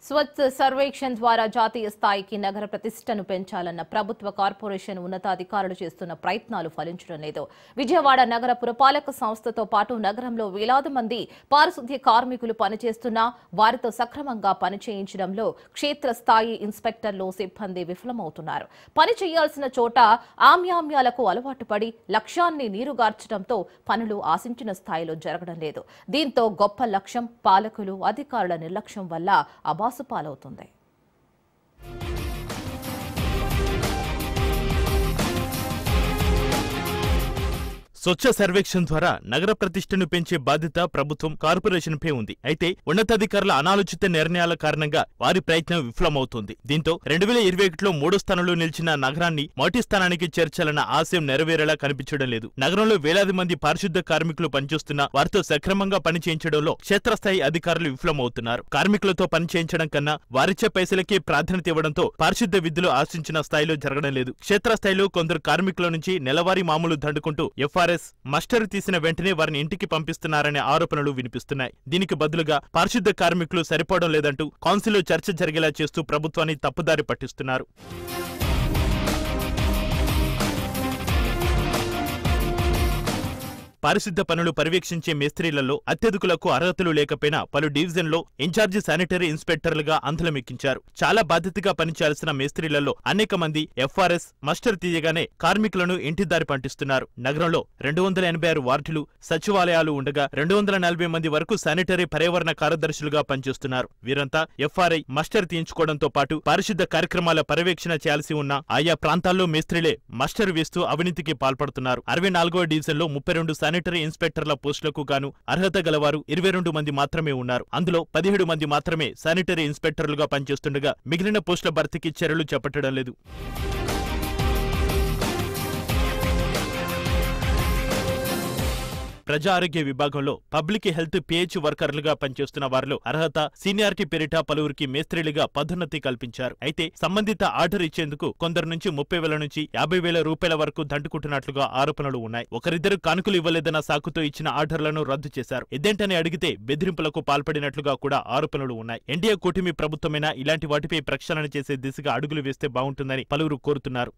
స్వచ్ఛ సర్వేక్షణ్ ద్వారా జాతీయ స్థాయికి నగర ప్రతిష్టను పెంచాలన్న ప్రభుత్వ కార్పొరేషన్ ఉన్నతాధికారులు చేస్తున్న ప్రయత్నాలు ఫలించడం లేదు. విజయవాడ నగర పురపాలక సంస్థతో పాటు నగరంలో వేలాది మంది పారిశుద్ధ్య కార్మికులు పనిచేస్తున్నా వారితో సక్రమంగా పనిచేయించడంలో క్షేత్రస్థాయి ఇన్స్పెక్టర్లు సిబ్బంది విఫలమవుతున్నారు. పని చేయాల్సిన చోట ఆమ్యామ్యాలకు అలవాటు పడి లక్ష్యాన్ని నీరుగార్చడంతో పనులు ఆశించిన స్థాయిలో జరగడం లేదు. దీంతో గొప్ప లక్ష్యం పాలకులు అధికారుల నిర్లక్ష్యం వల్ల అబాసుపాలవుతుంది. స్వచ్ఛ సర్వేక్షణ్ ద్వారా నగర ప్రతిష్టను పెంచే బాధ్యత ప్రభుత్వం కార్పొరేషన్పై ఉంది. అయితే ఉన్నతాధికారుల అనాలోచిత నిర్ణయాల కారణంగా వారి ప్రయత్నం విఫలమవుతోంది. దీంతో 2021లో 3వ స్థానంలో నిలిచిన నగరాన్ని మొదటి స్థానానికి చేర్చాలన్న ఆశయం నెరవేరేలా కనిపించడం లేదు. నగరంలో వేలాది మంది పారిశుద్ధ కార్మికులు పనిచేస్తున్నా వారితో సక్రమంగా పని చేయించడంలో క్షేత్రస్థాయి అధికారులు విఫలమవుతున్నారు. కార్మికులతో పని చేయించడం కన్నా వారిచ్చే పైసలకే ప్రాధాన్యత ఇవ్వడంతో పారిశుద్ధ విధులు ఆశించిన స్థాయిలో జరగడం లేదు. క్షేత్రస్థాయిలో కొందరు కార్మికుల నుంచి నెలవారీ మామూలు దండుకుంటూ ఎఫ్ఆర్ఎస్ మస్టరు తీసిన వెంటనే వారిని ఇంటికి పంపిస్తున్నారనే ఆరోపణలు వినిపిస్తున్నాయి. దీనికి బదులుగా పారిశుద్ధ కార్మికులు సరిపోవడం లేదంటూ కౌన్సిల్లో చర్చ జరిగేలా చేస్తూ ప్రభుత్వాన్ని తప్పుదారి పట్టిస్తున్నారు. పారిశుద్ధ పనులు పర్యవేక్షించే మేస్త్రీలలో అత్యధికులకు అర్హతలు లేకపోయినా పలు డివిజన్లో ఇన్ఛార్జి శానిటరీ ఇన్స్పెక్టర్లుగా అంధలమెక్కించారు. చాలా బాధ్యతగా పనిచేయాల్సిన మేస్త్రీలలో అనేక మంది ఎఫ్ఆర్ఎస్ మస్టర్ తీయగానే కార్మికులను ఇంటిదారి పంటిస్తున్నారు. నగరంలో 286 వార్డులు, సచివాలయాలు ఉండగా 240 మంది వరకు శానిటరీ పర్యావరణ కార్యదర్శులుగా పనిచేస్తున్నారు. వీరంతా ఎఫ్ఆర్ఐ మస్టర్ తీయించుకోవడంతో పాటు పారిశుద్ధ కార్యక్రమాల పర్యవేక్షణ చేయాల్సి ఉన్న ఆయా ప్రాంతాల్లో మేస్త్రీలే మస్టర్ వేస్తూ అవినీతికి పాల్పడుతున్నారు. 64వ డివిజన్లో 32 శానిటరీ ఇన్స్పెక్టర్ల పోస్టులకు గాను అర్హత గలవారు 22 మంది మాత్రమే ఉన్నారు. అందులో 17 మంది మాత్రమే శానిటరీ ఇన్స్పెక్టర్లుగా పనిచేస్తుండగా మిగిలిన పోస్టుల భర్తీకి చర్యలు చేపట్టడం లేదు. ప్రజా ఆరోగ్య విభాగంలో పబ్లిక్ హెల్త్ పిహెచ్ వర్కర్లుగా పనిచేస్తున్న వారిలో అర్హత, సీనియారిటీ పేరిట పలువురికి మేస్త్రీలుగా పదోన్నతి కల్పించారు. అయితే సంబంధిత ఆర్డర్ ఇచ్చేందుకు కొందరు నుంచి 30,000 నుంచి 50,000 రూపాయల వరకు దండుకుంటున్నట్లుగా ఆరోపణలు ఉన్నాయి. ఒకరిద్దరు కానుకలు ఇవ్వలేదన్న సాకుతో ఇచ్చిన ఆర్డర్లను రద్దు చేశారు. ఇదేంటని అడిగితే బెదిరింపులకు పాల్పడినట్లుగా కూడా ఆరోపణలు ఉన్నాయి. ఎన్డీఏ కూటమి ప్రభుత్వమైనా ఇలాంటి వాటిపై ప్రక్షాళన చేసే దిశగా అడుగులు వేస్తే బాగుంటుందని పలువురు కోరుతున్నారు.